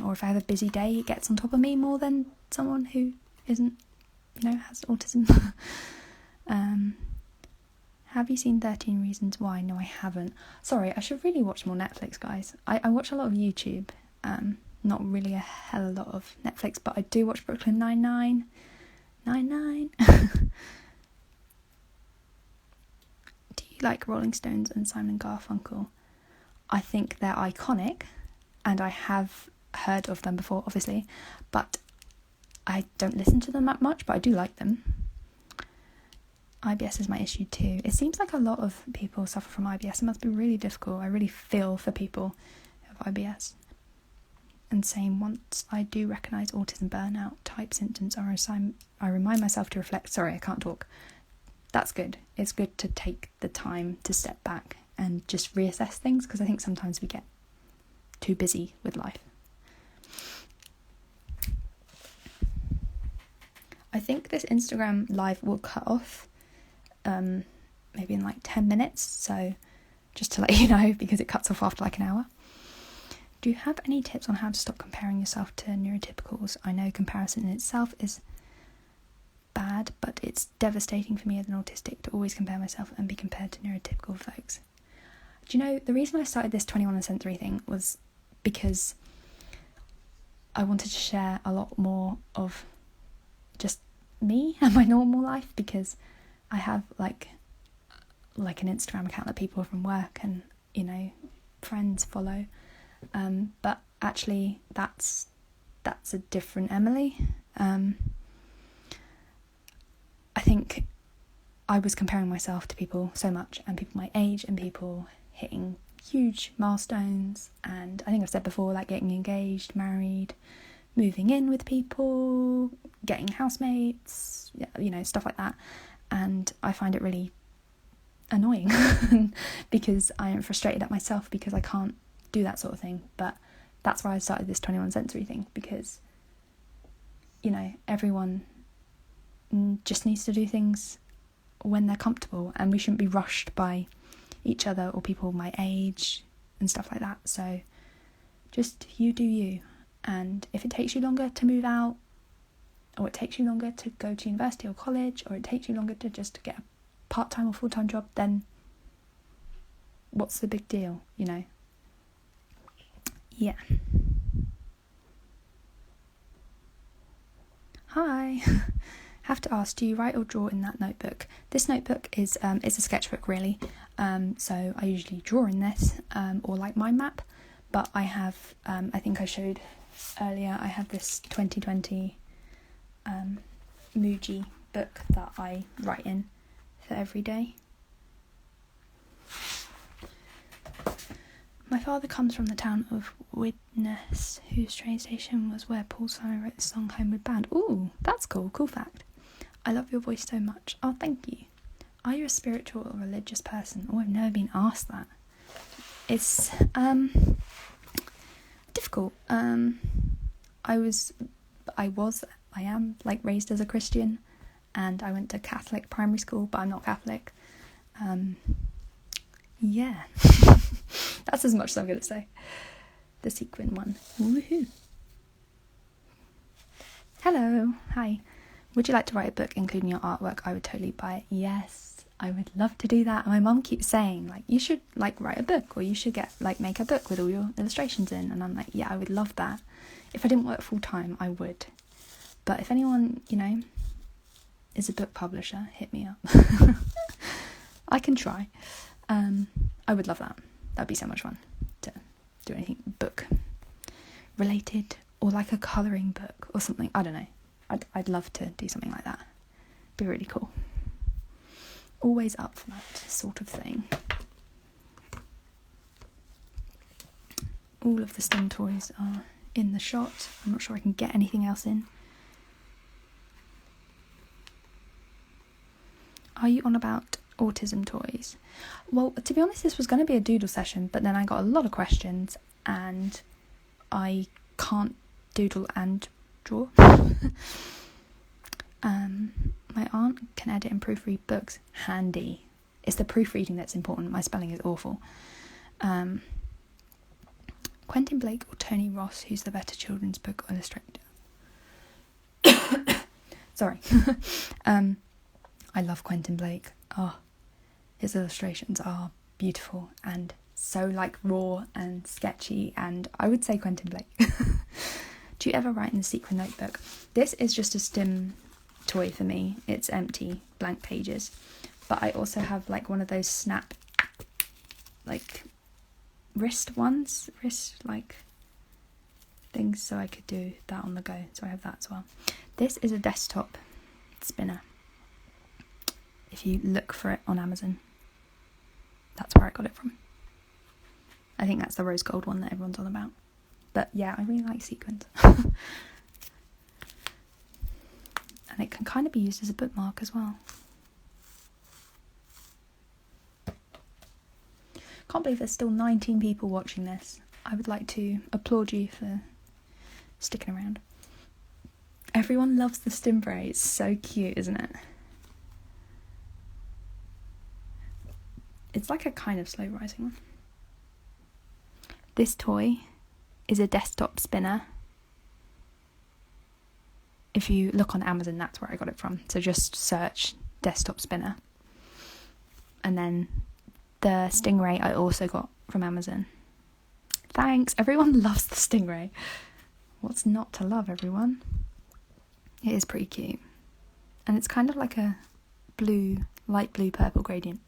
or if I have a busy day, it gets on top of me more than someone who isn't has autism. Have you seen 13 Reasons Why? No, I haven't. Sorry, I should really watch more Netflix, guys. I watch a lot of YouTube, not really a hell of a lot of Netflix, but I do watch Brooklyn Nine-Nine. Nine-Nine. Do you like Rolling Stones and Simon & Garfunkel? I think they're iconic, and I have heard of them before, obviously, but I don't listen to them that much, but I do like them. IBS is my issue too. It seems like a lot of people suffer from IBS. It must be really difficult. I really feel for people who have IBS. And same, once I do recognise autism burnout type symptoms are a sign, I remind myself to reflect. Sorry, I can't talk. That's good. It's good to take the time to step back and just reassess things, because I think sometimes we get too busy with life. I think this Instagram live will cut off maybe in like 10 minutes, so just to let you know, because it cuts off after like an hour. Do you have any tips on how to stop comparing yourself to neurotypicals? I know comparison in itself is bad, but it's devastating for me as an autistic to always compare myself and be compared to neurotypical folks. Do you know, the reason I started this 21andsensory thing was because I wanted to share a lot more of just me and my normal life, because I have like an Instagram account that people from work and, you know, friends follow, but actually that's a different Emily. I think I was comparing myself to people so much, and people my age and people hitting huge milestones, and I think I've said before, like getting engaged, married, moving in with people, getting housemates, you know, stuff like that. And I find it really annoying because I am frustrated at myself because I can't do that sort of thing. But that's why I started this 21andsensory thing, because, you know, everyone just needs to do things when they're comfortable, and we shouldn't be rushed by each other or people my age and stuff like that. So just you do you. And if it takes you longer to move out, or it takes you longer to go to university or college, or it takes you longer to just get a part-time or full-time job, then what's the big deal, you know? Yeah. Hi. Have to ask, do you write or draw in that notebook? This notebook is a sketchbook, really. So I usually draw in this, or like mind map. But I have, I think I showed earlier, I have this 2020 Muji book that I write in for every day. My father comes from the town of Widnes, whose train station was where Paul Simon wrote the song Homeward Bound. Ooh, that's cool fact. I love your voice so much. Oh, thank you. Are you a spiritual or religious person? Oh, I've never been asked that. It's difficult. I am like raised as a Christian, and I went to Catholic primary school, but I'm not Catholic. Yeah. That's as much as I'm going to say. The sequin one. Woohoo. Hello. Hi. Would you like to write a book including your artwork? I would totally buy it. Yes, I would love to do that. My mum keeps saying, like, you should like write a book, or you should make a book with all your illustrations in. And I'm like, yeah, I would love that. If I didn't work full time, I would. But if anyone, you know, is a book publisher, hit me up. I can try. I would love that. That'd be so much fun to do anything book related, or like a colouring book or something. I don't know. I'd love to do something like that. Be really cool. Always up for that sort of thing. All of the STEM toys are in the shot. I'm not sure I can get anything else in. Are you on about autism toys? Well, to be honest, this was going to be a doodle session, but then I got a lot of questions and I can't doodle and draw. My aunt can edit and proofread books. Handy. It's the proofreading that's important. My spelling is awful. Quentin Blake or Tony Ross, who's the better children's book illustrator? Sorry. I love Quentin Blake. Oh, his illustrations are beautiful and so like raw and sketchy, and I would say Quentin Blake. Do you ever write in the sequin notebook? This is just a stim toy for me. It's empty, blank pages. But I also have like one of those snap, like wrist like things, so I could do that on the go. So I have that as well. This is a desktop spinner. If you look for it on Amazon, that's where I got it from. I think that's the rose gold one that everyone's on about. But yeah, I really like sequins. And it can kind of be used as a bookmark as well. Can't believe there's still 19 people watching this. I would like to applaud you for sticking around. Everyone loves the Stingray. It's so cute, isn't it? It's like a kind of slow rising one. This toy is a desktop spinner. If you look on Amazon, that's where I got it from. So just search desktop spinner. And then the Stingray I also got from Amazon. Thanks. Everyone loves the Stingray. What's not to love, everyone? It is pretty cute. And it's kind of like a blue, light blue purple gradient.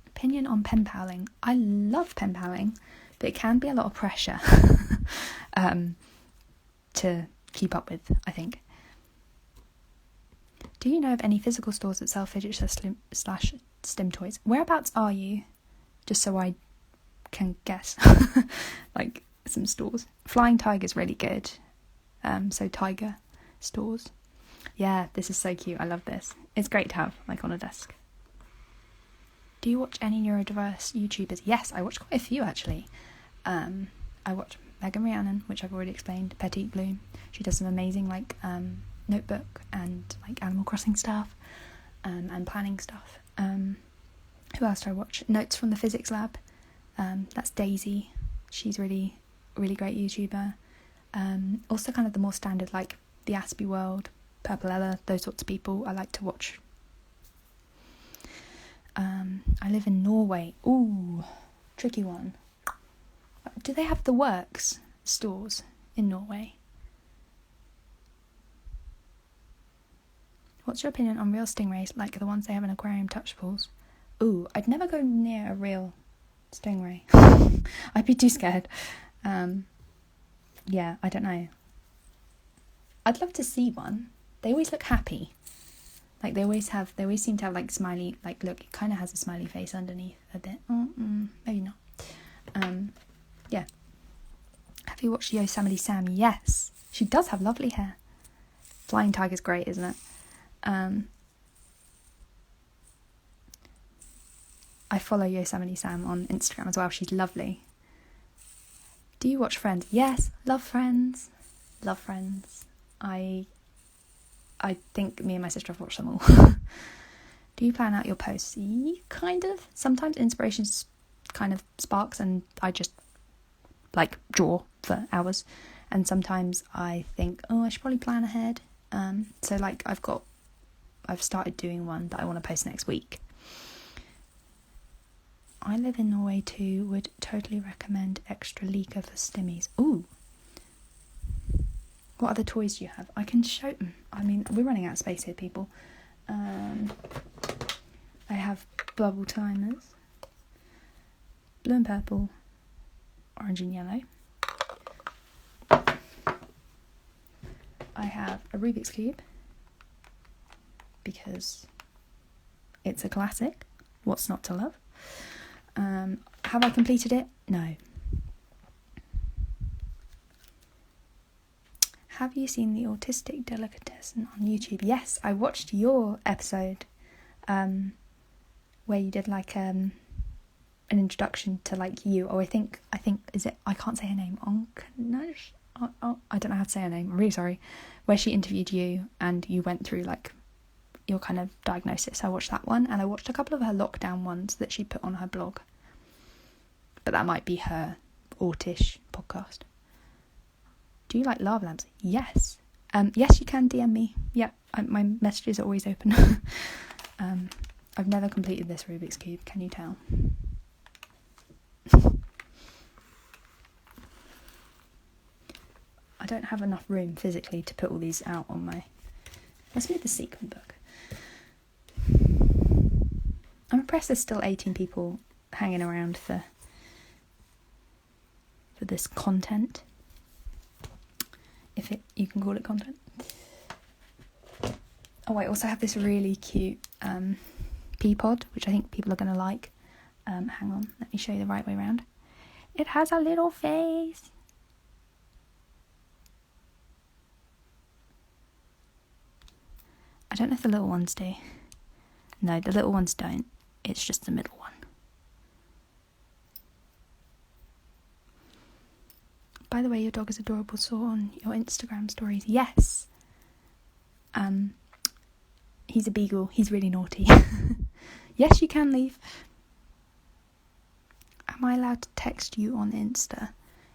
Opinion on pen paling. I love pen paling, but it can be a lot of pressure to keep up with, I think. Do you know of any physical stores that sell fidget slash stim toys? Whereabouts are you? Just so I can guess. Like some stores. Flying Tiger's really good. So Tiger stores. Yeah, this is so cute. I love this. It's great to have like on a desk. Do you watch any neurodiverse YouTubers? Yes, I watch quite a few actually. I watch Megan Rhiannon, which I've already explained. Petite Bloom. She does some amazing like notebook and like Animal Crossing stuff and planning stuff. Who else do I watch? Notes from the Physics Lab. That's Daisy. She's really great YouTuber. Also kind of the more standard like the Aspie World, Purple Ella, those sorts of people I like to watch. I live in Norway. Ooh, tricky one. Do they have the Works stores in Norway? What's your opinion on real stingrays, like the ones they have in aquarium touch pools? Ooh, I'd never go near a real stingray. I'd be too scared. Yeah, I don't know. I'd love to see one. They always look happy. Like they always seem to have like smiley, like look, it kind of has a smiley face underneath a bit. Maybe not. Yeah. Have you watched Yosemite Sam? Yes. She does have lovely hair. Flying Tiger's great, isn't it? I follow Yosemite Sam on Instagram as well. She's lovely. Do you watch Friends? Yes. Love Friends. Love Friends. I think me and my sister have watched them all. Do you plan out your posts? Kind of. Sometimes inspiration kind of sparks and I just like draw for hours. And sometimes I think, I should probably plan ahead. So like I've started doing one that I want to post next week. I live in Norway too. Would totally recommend Extra Leaker for stimmies. Ooh. What other toys do you have? I can show them. I mean, we're running out of space here, people. I have bubble timers. Blue and purple. Orange and yellow. I have a Rubik's Cube. Because it's a classic. What's not to love? Have I completed it? No. Have you seen the Autistic Delicatessen on YouTube? Yes, I watched your episode where you did like an introduction to like you. I think is it? I can't say her name. I don't know how to say her name. I'm really sorry. Where she interviewed you and you went through like your kind of diagnosis. I watched that one and I watched a couple of her lockdown ones that she put on her blog. But that might be her Autish podcast. Do you like lava lamps? Yes. Yes, you can DM me. Yeah, my messages are always open. I've never completed this Rubik's Cube, can you tell? I don't have enough room physically to put all these out on my... Let's move the sequin book. I'm impressed there's still 18 people hanging around for this content. If you can call it content. Oh, I also have this really cute pea pod, which I think people are going to like. Hang on, let me show you the right way around. It has a little face. I don't know if the little ones do. No, the little ones don't. It's just the middle one. By the way, your dog is adorable. Saw on your Instagram stories. Yes. He's a beagle. He's really naughty. Yes, you can leave. Am I allowed to text you on Insta?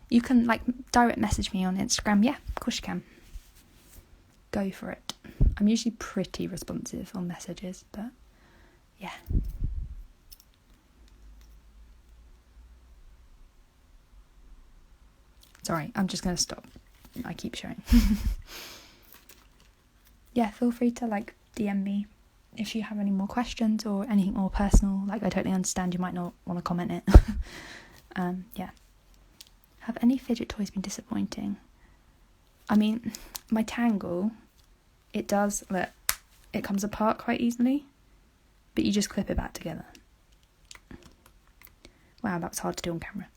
You can direct message me on Instagram. Yeah, of course you can. Go for it. I'm usually pretty responsive on messages, but yeah. Sorry, I'm just going to stop. I keep showing. Yeah, feel free to DM me if you have any more questions or anything more personal. I totally understand you might not want to comment it. Yeah. Have any fidget toys been disappointing? I mean, my Tangle, it does, look, it comes apart quite easily, but you just clip it back together. Wow, that was hard to do on camera.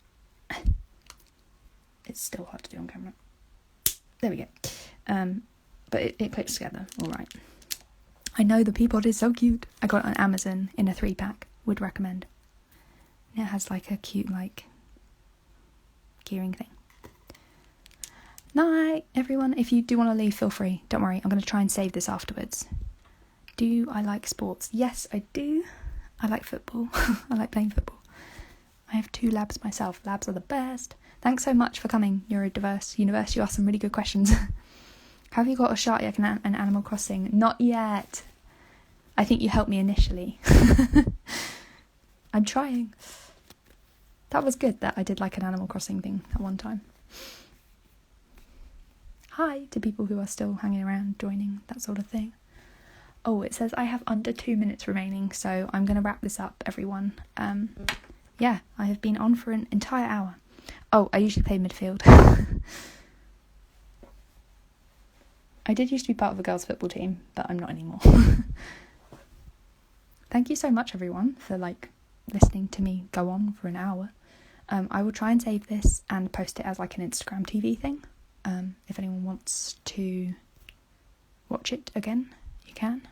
It's still hard to do on camera. There we go. But it clips together, alright. I know the Peapod is so cute. I got it on Amazon in a 3-pack. Would recommend. And it has a cute gearing thing. Night, everyone. If you do want to leave, feel free. Don't worry, I'm going to try and save this afterwards. Do I like sports? Yes, I do. I like football. I like playing football. I have 2 labs myself. Labs are the best. Thanks so much for coming, Neurodiverse Universe. You asked some really good questions. Have you got a shot yet an Animal Crossing? Not yet. I think you helped me initially. I'm trying. That was good that I did an Animal Crossing thing at one time. Hi to people who are still hanging around, joining, that sort of thing. Oh, it says I have under 2 minutes remaining, so I'm going to wrap this up, everyone. Yeah, I have been on for an entire hour. Oh, I usually play midfield. I did used to be part of a girls' football team, but I'm not anymore. Thank you so much, everyone, for listening to me go on for an hour. I will try and save this and post it as an Instagram TV thing. If anyone wants to watch it again, you can.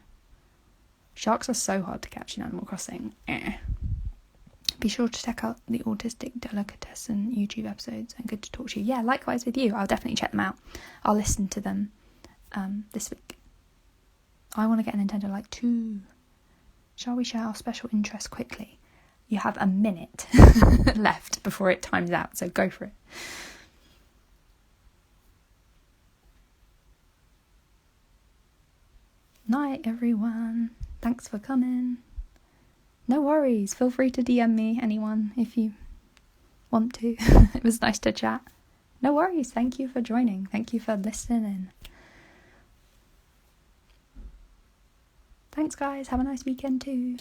Sharks are so hard to catch in Animal Crossing. Be sure to check out the Autistic Delicatessen YouTube episodes, and good to talk to you. Yeah, likewise with you. I'll definitely check them out. I'll listen to them this week. I want to get a Nintendo Lite 2. Shall we share our special interest quickly? You have a minute left before it times out, so go for it. Night, everyone. Thanks for coming. No worries. Feel free to DM me, anyone, if you want to. It was nice to chat. No worries. Thank you for joining. Thank you for listening. Thanks, guys. Have a nice weekend too.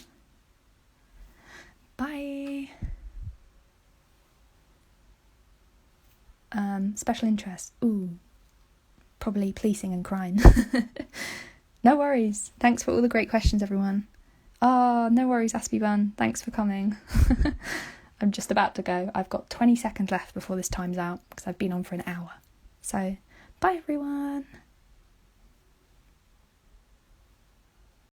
Bye. Special interest. Ooh. Probably policing and crime. No worries. Thanks for all the great questions, everyone. No worries, Aspie Bun. Thanks for coming. I'm just about to go. I've got 20 seconds left before this time's out because I've been on for an hour. So, bye, everyone.